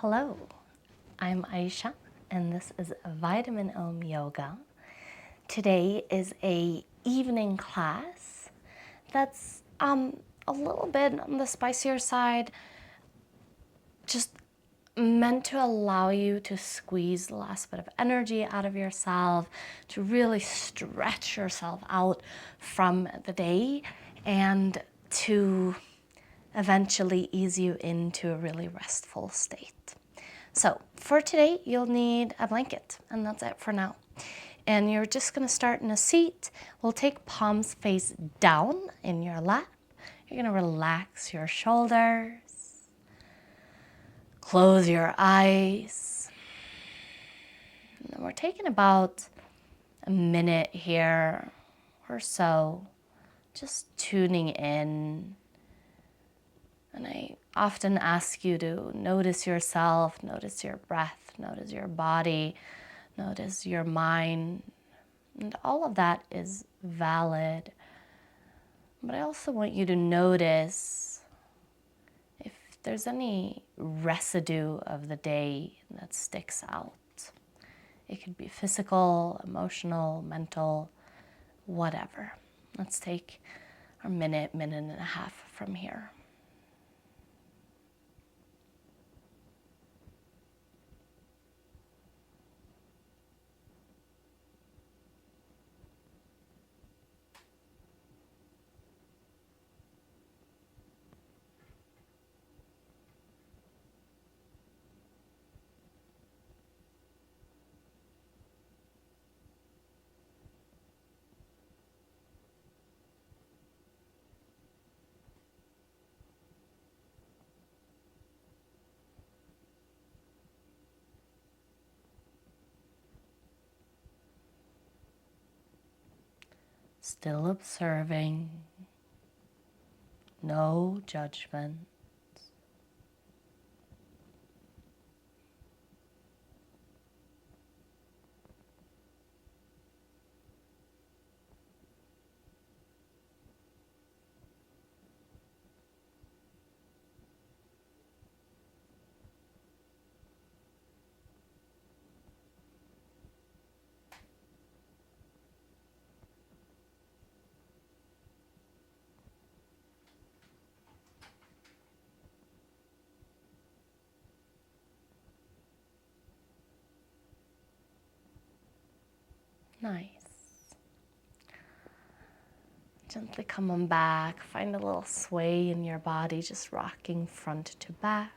Hello, I'm Aisha, and this is Vitamin Om Yoga. Today is a evening class that's a little bit on the spicier side, just meant to allow you to squeeze the last bit of energy out of yourself, to really stretch yourself out from the day, and to eventually ease you into a really restful state. So for today, you'll need a blanket, and that's it for now. And you're just gonna start in a seat. We'll take palms face down in your lap. You're gonna relax your shoulders, close your eyes. And then we're taking about a minute here or so, just tuning in. And I often ask you to notice yourself, notice your breath, notice your body, notice your mind. And all of that is valid. But I also want you to notice if there's any residue of the day that sticks out. It could be physical, emotional, mental, whatever. Let's take our minute and a half from here. Still observing, no judgment. Nice. Gently coming back, find a little sway in your body, just rocking front to back.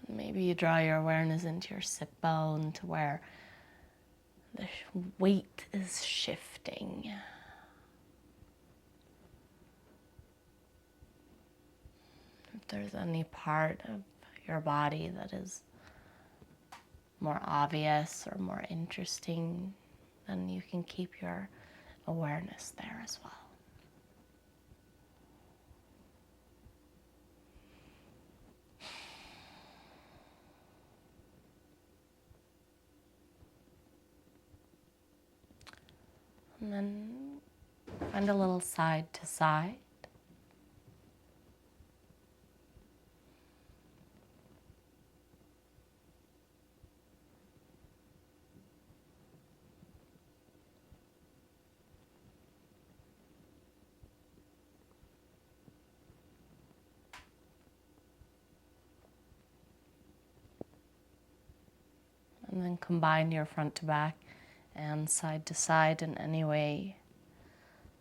Maybe you draw your awareness into your sit bone to where the weight is shifting. If there's any part of your body that is more obvious or more interesting, then you can keep your awareness there as well. And then find a little side to side. And then combine your front to back and side to side in any way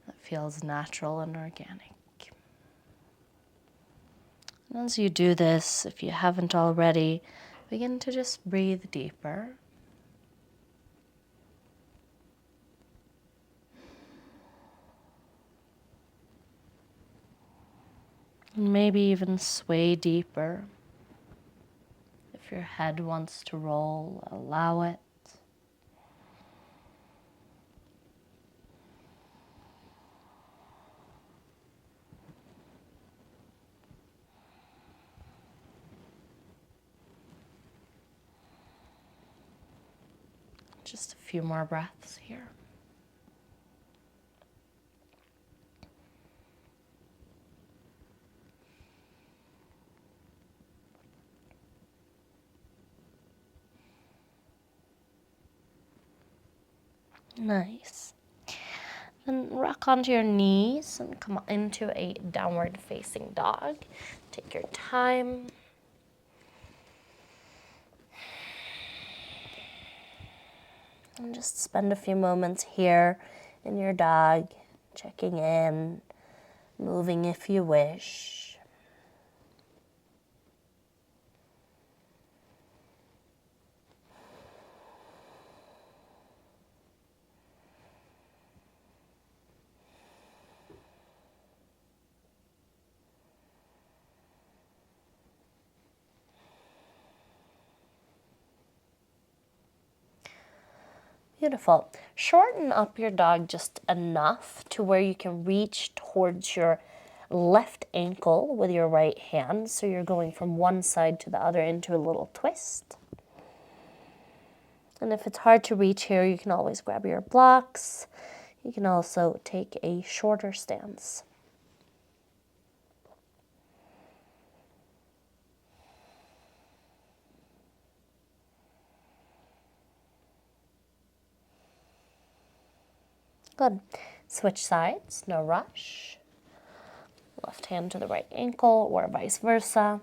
that feels natural and organic. And as you do this, if you haven't already, begin to just breathe deeper. And maybe even sway deeper. If your head wants to roll, allow it. Just a few more breaths here. Nice. Then rock onto your knees and come into a downward facing dog. Take your time. And just spend a few moments here in your dog, checking in, moving if you wish. Beautiful. Shorten up your dog just enough to where you can reach towards your left ankle with your right hand. So you're going from one side to the other into a little twist. And if it's hard to reach here, you can always grab your blocks. You can also take a shorter stance. Good. Switch sides, no rush. Left hand to the right ankle or vice versa.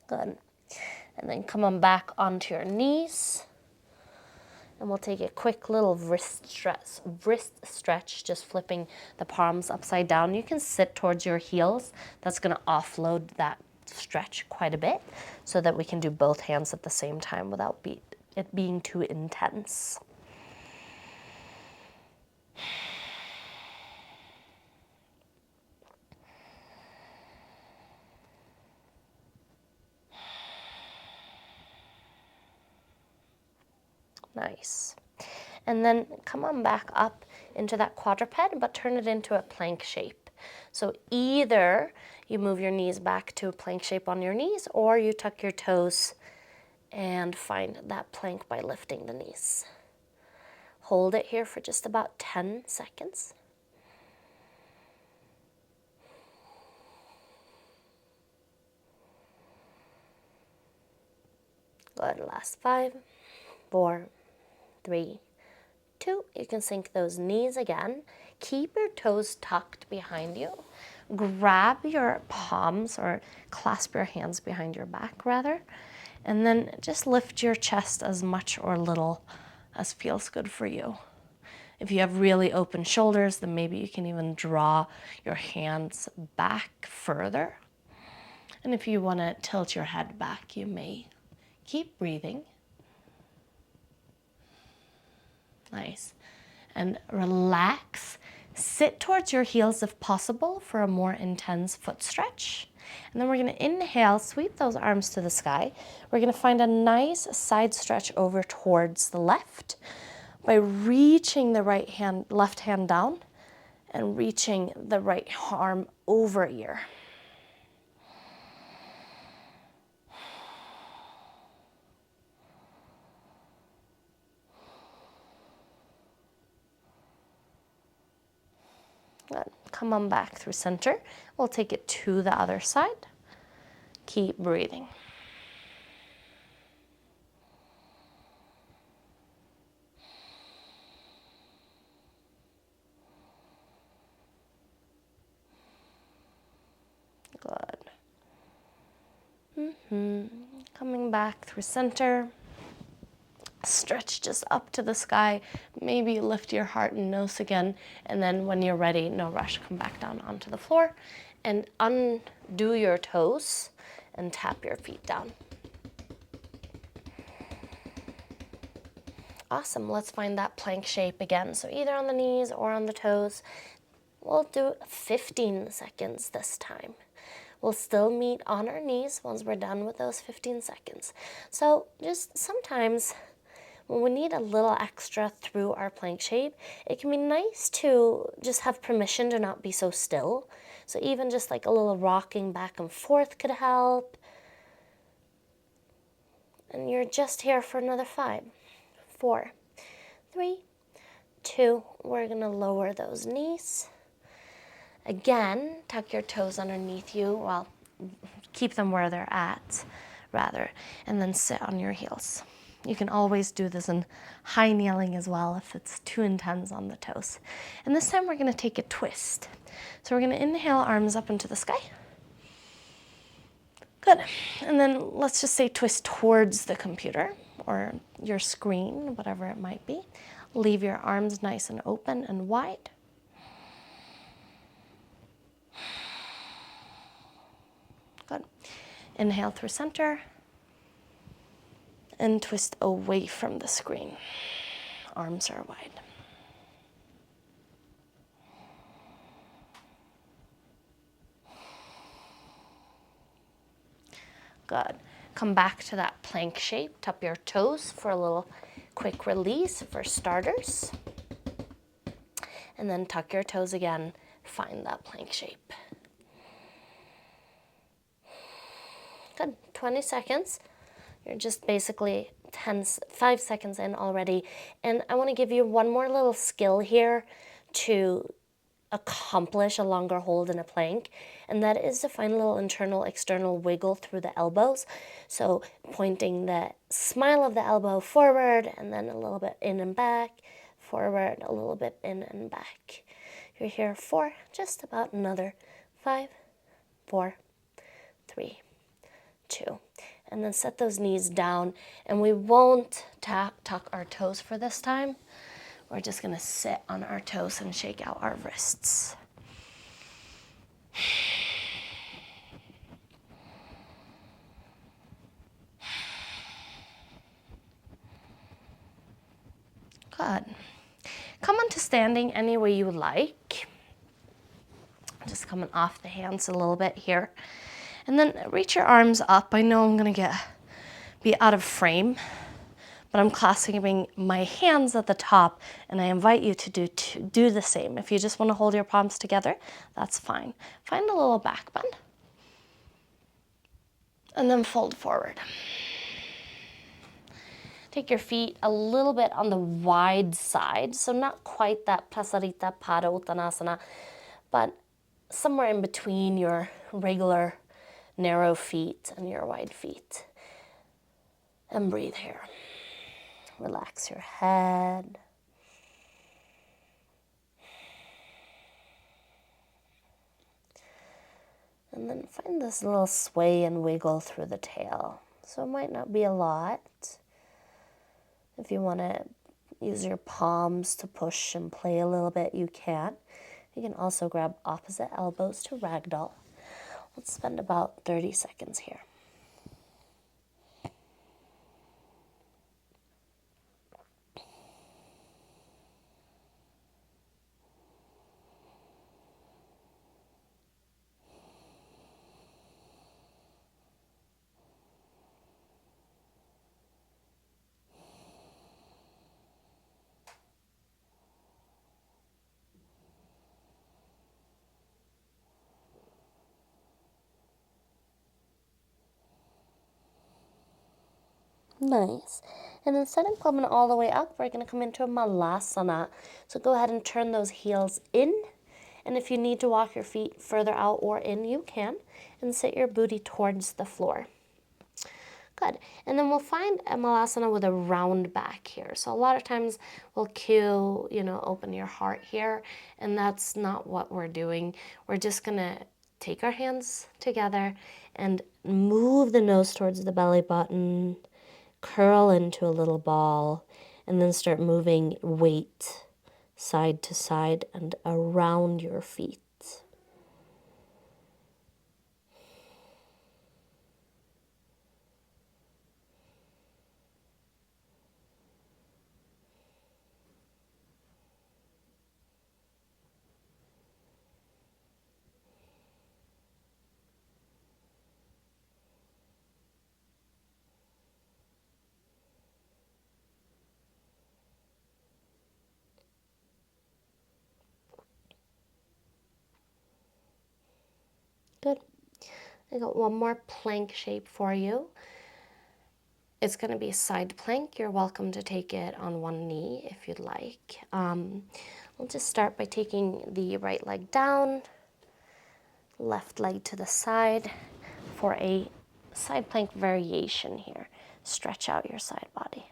Good. And then come on back onto your knees. And we'll take a quick little wrist stretch, just flipping the palms upside down. You can sit towards your heels. That's going to offload that stretch quite a bit so that we can do both hands at the same time without it being too intense. Nice. And then come on back up into that quadruped, but turn it into a plank shape. So either you move your knees back to a plank shape on your knees, or you tuck your toes and find that plank by lifting the knees. Hold it here for just about 10 seconds. Good, last 5, 4, 3, 2. You can sink those knees again. Keep your toes tucked behind you. Grab your palms or clasp your hands behind your back rather. And then just lift your chest as much or little as feels good for you. If you have really open shoulders, then maybe you can even draw your hands back further. And if you want to tilt your head back, you may. Keep breathing. Nice. And relax. Sit towards your heels if possible for a more intense foot stretch. And then we're going to inhale, sweep those arms to the sky. We're going to find a nice side stretch over towards the left by reaching the left hand down and reaching the right arm over ear. Good. Come on back through center. We'll take it to the other side. Keep breathing. Good. Coming back through center. Stretch just up to the sky. Maybe lift your heart and nose again. And then when you're ready, no rush, come back down onto the floor and undo your toes and tap your feet down. Awesome. Let's find that plank shape again. So either on the knees or on the toes. We'll do 15 seconds this time. We'll still meet on our knees once we're done with those 15 seconds. So just sometimes when we need a little extra through our plank shape, it can be nice to just have permission to not be so still. So even just like a little rocking back and forth could help. And you're just here for another 5, 4, 3, 2. We're going to lower those knees. Again, tuck your toes underneath you. Well, keep them where they're at, rather, and then sit on your heels. You can always do this in high kneeling as well if it's too intense on the toes. And this time we're going to take a twist. So we're going to inhale, arms up into the sky. Good. And then let's just say twist towards the computer or your screen, whatever it might be. Leave your arms nice and open and wide. Good. Inhale through center and twist away from the screen. Arms are wide. Good. Come back to that plank shape. Tap your toes for a little quick release for starters. And then tuck your toes again. Find that plank shape. Good. 20 seconds. You're just basically 5 seconds in already. And I want to give you one more little skill here to accomplish a longer hold in a plank, and that is to find a little internal external wiggle through the elbows. So pointing the smile of the elbow forward and then a little bit in and back, forward, a little bit in and back. You're here for just about another 5, 4, 3, 2. And then set those knees down, and we won't tuck our toes for this time. We're just gonna sit on our toes and shake out our wrists. Good. Come onto standing any way you like. Just coming off the hands a little bit here. And then reach your arms up. I know I'm gonna be out of frame, but I'm clasping my hands at the top, and I invite you to do the same. If you just want to hold your palms together, that's fine. Find a little back bend, and then fold forward. Take your feet a little bit on the wide side, so not quite that Prasarita Pada Uttanasana, but somewhere in between your regular narrow feet and your wide feet. And breathe here. Relax your head. And then find this little sway and wiggle through the tail. So it might not be a lot. If you want to use your palms to push and play a little bit, you can. You can also grab opposite elbows to ragdoll. Let's spend about 30 seconds here. Nice. And instead of coming all the way up, we're going to come into a malasana. So go ahead and turn those heels in. And if you need to walk your feet further out or in, you can. And sit your booty towards the floor. Good. And then we'll find a malasana with a round back here. So a lot of times we'll cue, open your heart here. And that's not what we're doing. We're just going to take our hands together and move the nose towards the belly button. Curl into a little ball, and then start moving weight side to side and around your feet. Good. I got one more plank shape for you. it's going to be a side plank. You're welcome to take it on one knee if you'd like. We'll just start by taking the right leg down, left leg to the side for a side plank variation here. Stretch out your side body.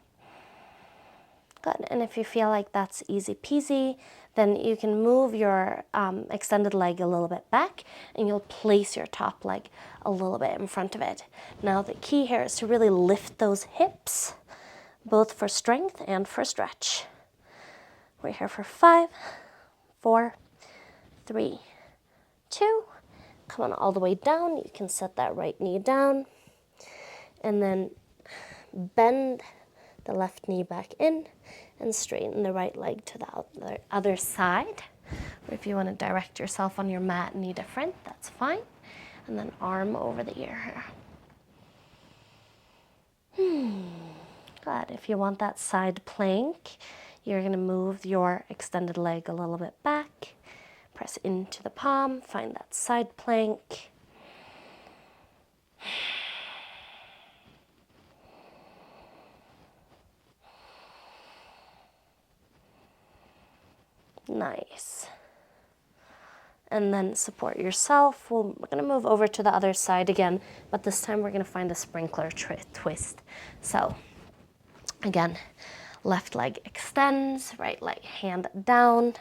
Good, and if you feel like that's easy peasy, then you can move your extended leg a little bit back and you'll place your top leg a little bit in front of it. Now the key here is to really lift those hips, both for strength and for stretch. We're here for 5, 4, 3, 2. Come on all the way down. You can set that right knee down and then bend the left knee back in and straighten the right leg to the other side. Or if you want to direct yourself on your mat knee different, that's fine. And then arm over the ear here. Good. If you want that side plank, you're going to move your extended leg a little bit back. Press into the palm, find that side plank. Nice. And then support yourself. We're going to move over to the other side again, but this time we're going to find a sprinkler twist. So again, left leg extends, right leg hand down,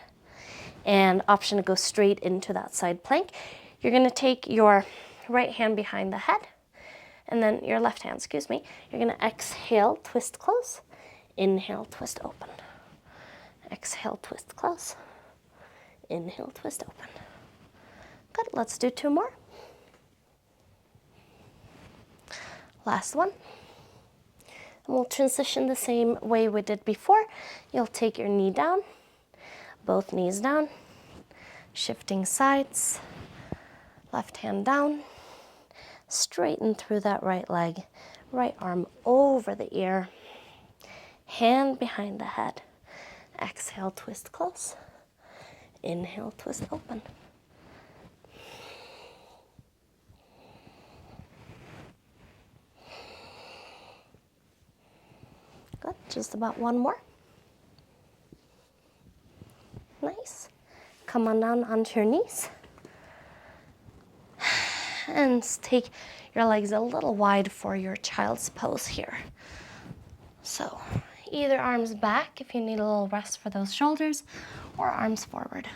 and option to go straight into that side plank. You're going to take your right hand behind the head, and then your left hand, you're going to exhale, twist close, inhale, twist open. Exhale, twist close, inhale, twist open. Good, let's do 2 more. Last one. And we'll transition the same way we did before. You'll take your knee down, both knees down, shifting sides, left hand down, straighten through that right leg, right arm over the ear, hand behind the head. Exhale, twist close, inhale, twist open. Good, just about 1 more. Nice. Come on down onto your knees. And take your legs a little wide for your child's pose here. So either arms back if you need a little rest for those shoulders, or arms forward.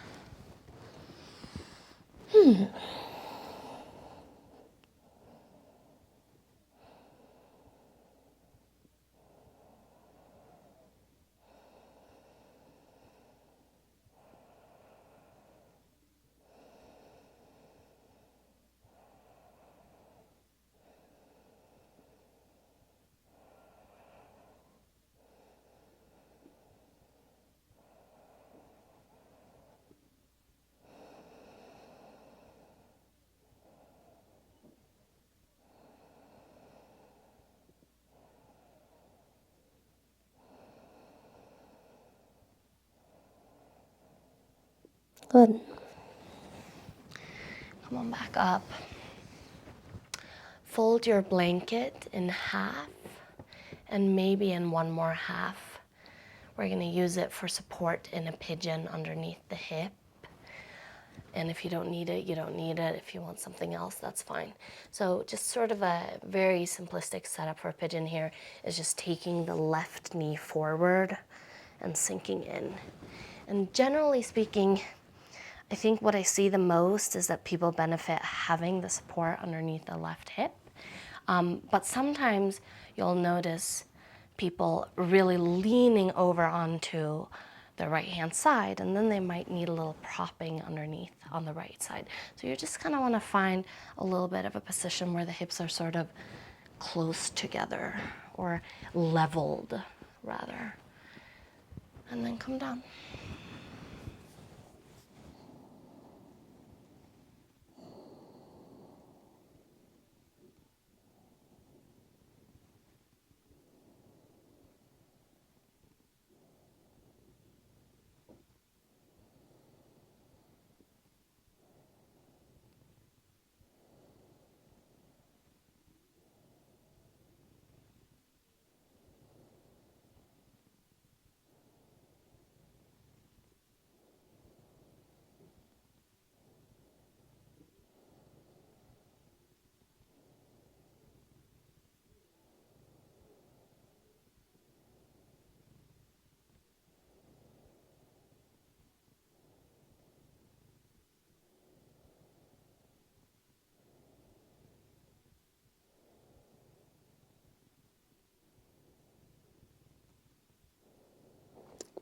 Good. Come on back up. Fold your blanket in half and maybe in 1 more half. We're going to use it for support in a pigeon underneath the hip. And if you don't need it, you don't need it. If you want something else, that's fine. So just sort of a very simplistic setup for a pigeon here is just taking the left knee forward and sinking in. And generally speaking, I think what I see the most is that people benefit having the support underneath the left hip. But sometimes you'll notice people really leaning over onto the right-hand side, and then they might need a little propping underneath on the right side. So you just kind of want to find a little bit of a position where the hips are sort of close together, or leveled, rather. And then come down.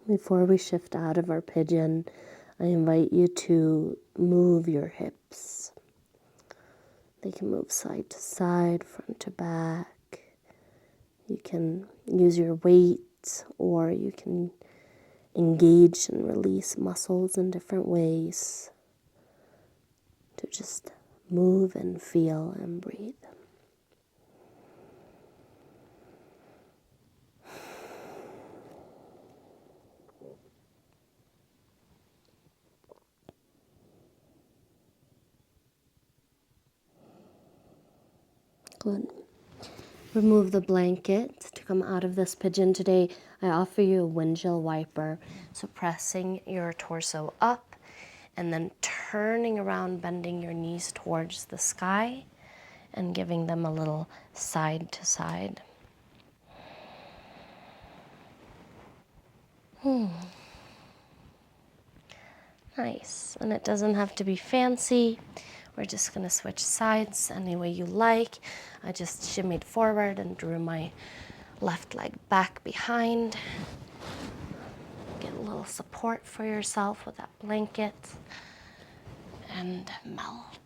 Before we shift out of our pigeon, I invite you to move your hips. They can move side to side, front to back. You can use your weight, or you can engage and release muscles in different ways to just move and feel and breathe. Good. Remove the blanket to come out of this pigeon. Today, I offer you a windshield wiper. So pressing your torso up and then turning around, bending your knees towards the sky and giving them a little side to side. Nice. And it doesn't have to be fancy. We're just going to switch sides any way you like. I just shimmied forward and drew my left leg back behind. Get a little support for yourself with that blanket and melt.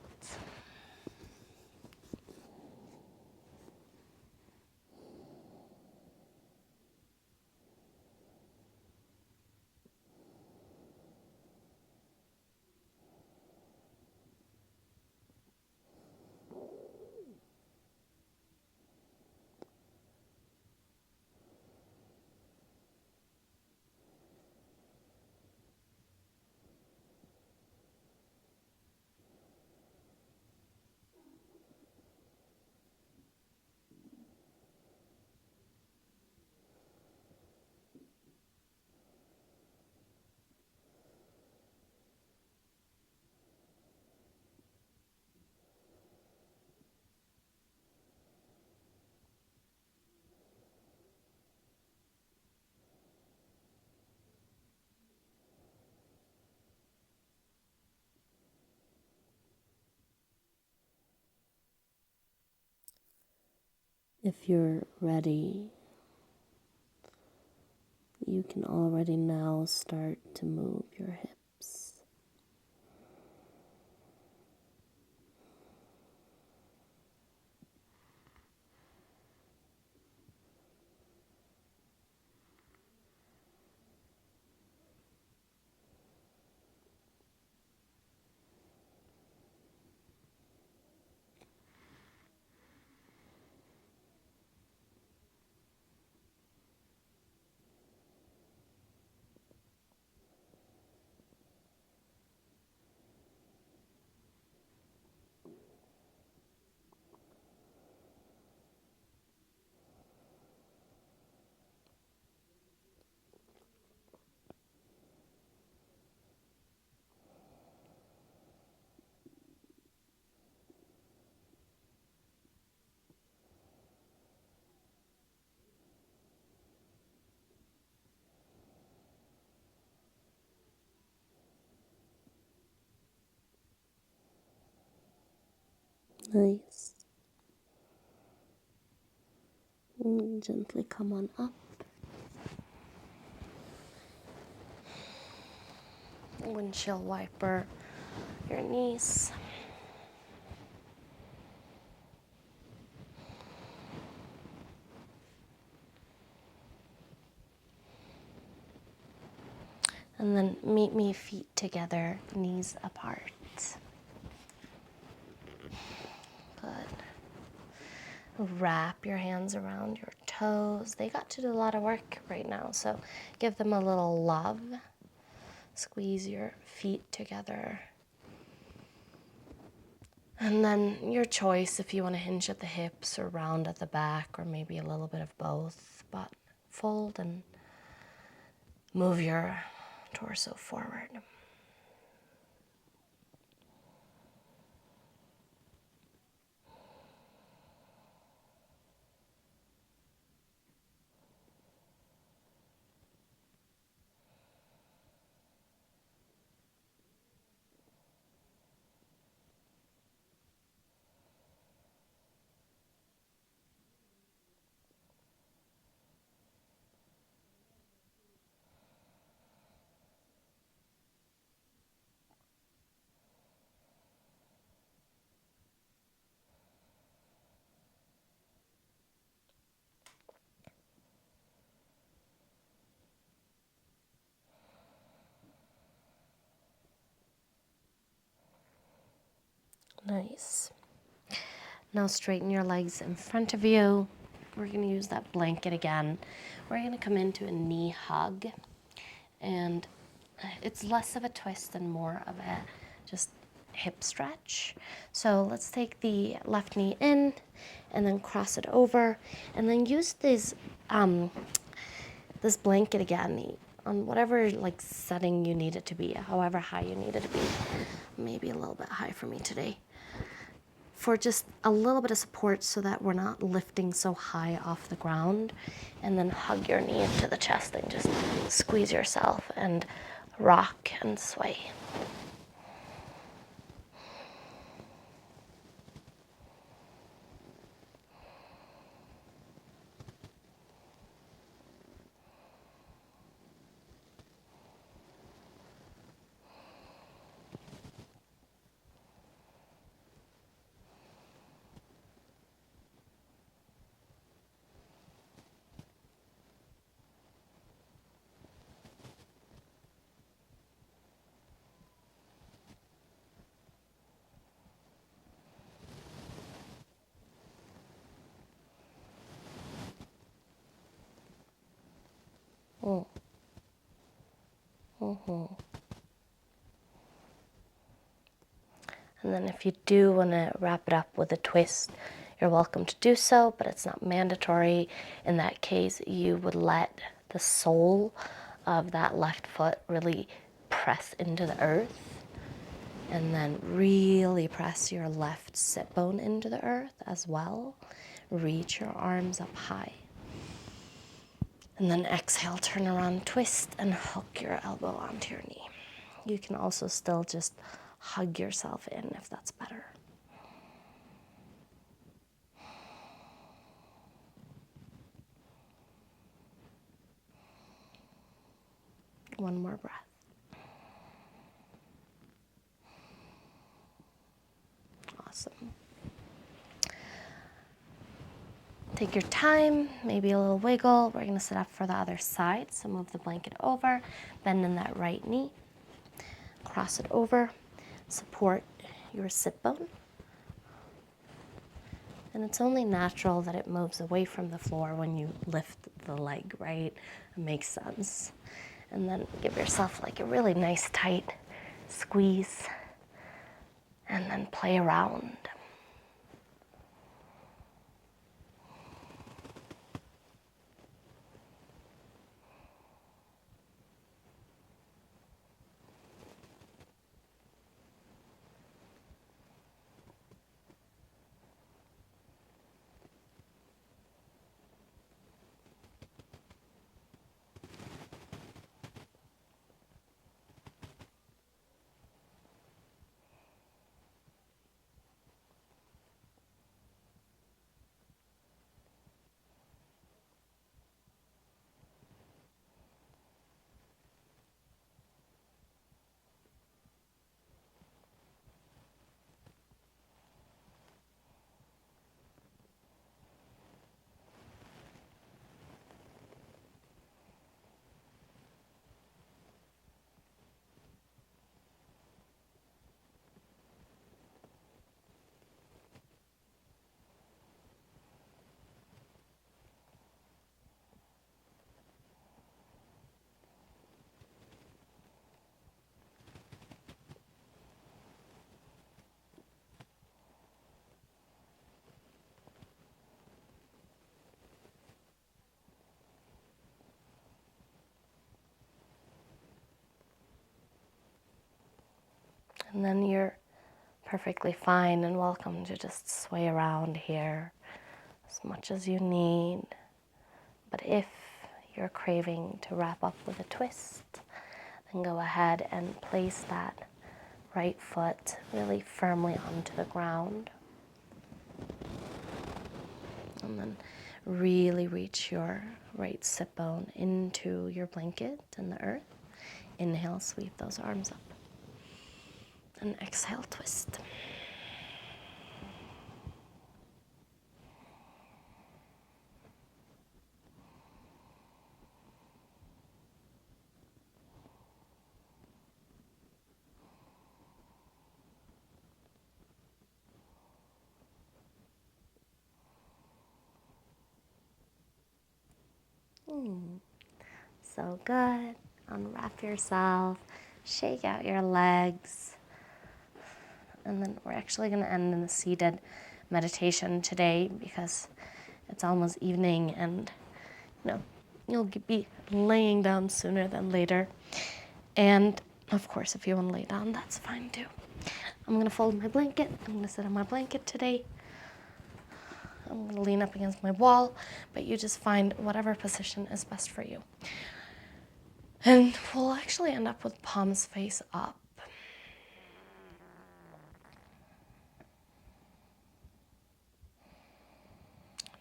If you're ready, you can already now start to move your hips. Nice. And gently come on up. Windshield wiper your knees. And then meet me feet together, knees apart. Good. Wrap your hands around your toes. They got to do a lot of work right now, so give them a little love. Squeeze your feet together. And then your choice if you want to hinge at the hips or round at the back or maybe a little bit of both, but fold and move your torso forward. Nice. Now straighten your legs in front of you. We're going to use that blanket again. We're going to come into a knee hug. And it's less of a twist and more of a just hip stretch. So let's take the left knee in and then cross it over. And then use this blanket again on whatever like setting you need it to be, however high you need it to be. Maybe a little bit high for me today. For just a little bit of support so that we're not lifting so high off the ground. And then hug your knee into the chest and just squeeze yourself and rock and sway. Mm. Mm-hmm. And then if you do want to wrap it up with a twist, you're welcome to do so, but it's not mandatory. In that case, you would let the sole of that left foot really press into the earth, and then really press your left sit bone into the earth as well. Reach your arms up high. And then exhale, turn around, twist, and hook your elbow onto your knee. You can also still just hug yourself in if that's better. One more breath. Awesome. Take your time, maybe a little wiggle. We're going to sit up for the other side. So move the blanket over, bend in that right knee, cross it over, support your sit bone. And it's only natural that it moves away from the floor when you lift the leg, right? It makes sense. And then give yourself like a really nice tight squeeze and then play around. And then you're perfectly fine and welcome to just sway around here as much as you need. But if you're craving to wrap up with a twist, then go ahead and place that right foot really firmly onto the ground. And then really reach your right sit bone into your blanket and the earth. Inhale, sweep those arms up. And exhale, twist. So good. Unwrap yourself, shake out your legs, and then we're actually going to end in the seated meditation today because it's almost evening and you'll be laying down sooner than later. And of course, if you want to lay down, that's fine too. I'm going to fold my blanket. I'm going to sit on my blanket today. I'm going to lean up against my wall, but you just find whatever position is best for you. And we'll actually end up with palms face up.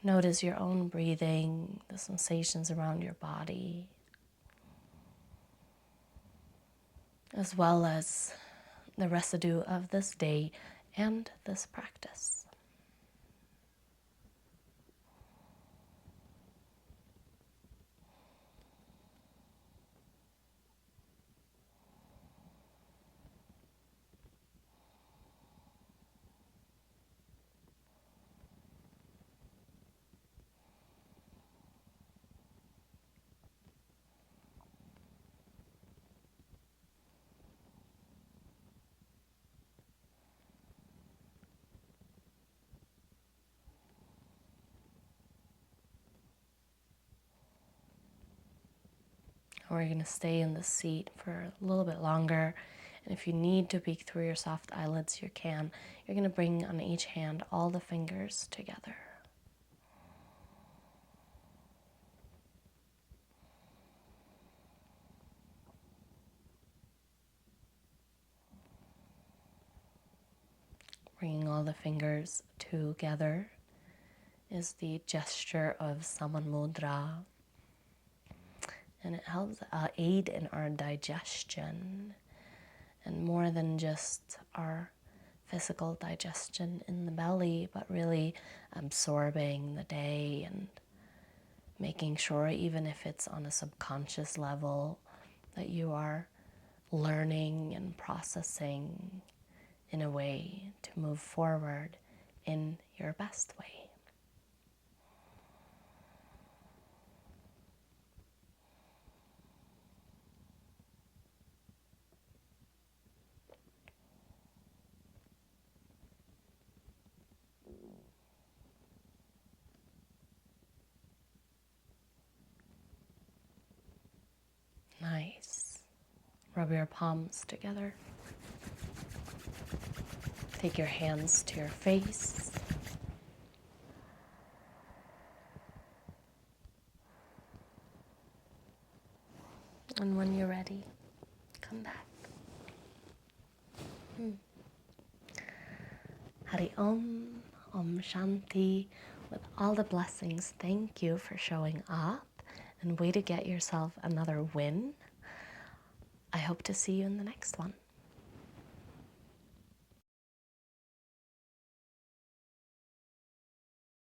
Notice your own breathing, the sensations around your body, as well as the residue of this day and this practice. We're going to stay in the seat for a little bit longer. And if you need to peek through your soft eyelids, you can. You're going to bring on each hand all the fingers together. Bringing all the fingers together is the gesture of Saman Mudra. And it helps aid in our digestion. And more than just our physical digestion in the belly, but really absorbing the day and making sure, even if it's on a subconscious level, that you are learning and processing in a way to move forward in your best way. Nice. Rub your palms together. Take your hands to your face. And when you're ready, come back. Hari Om, Om Shanti. With all the blessings, thank you for showing up and way to get yourself another win. I hope to see you in the next one.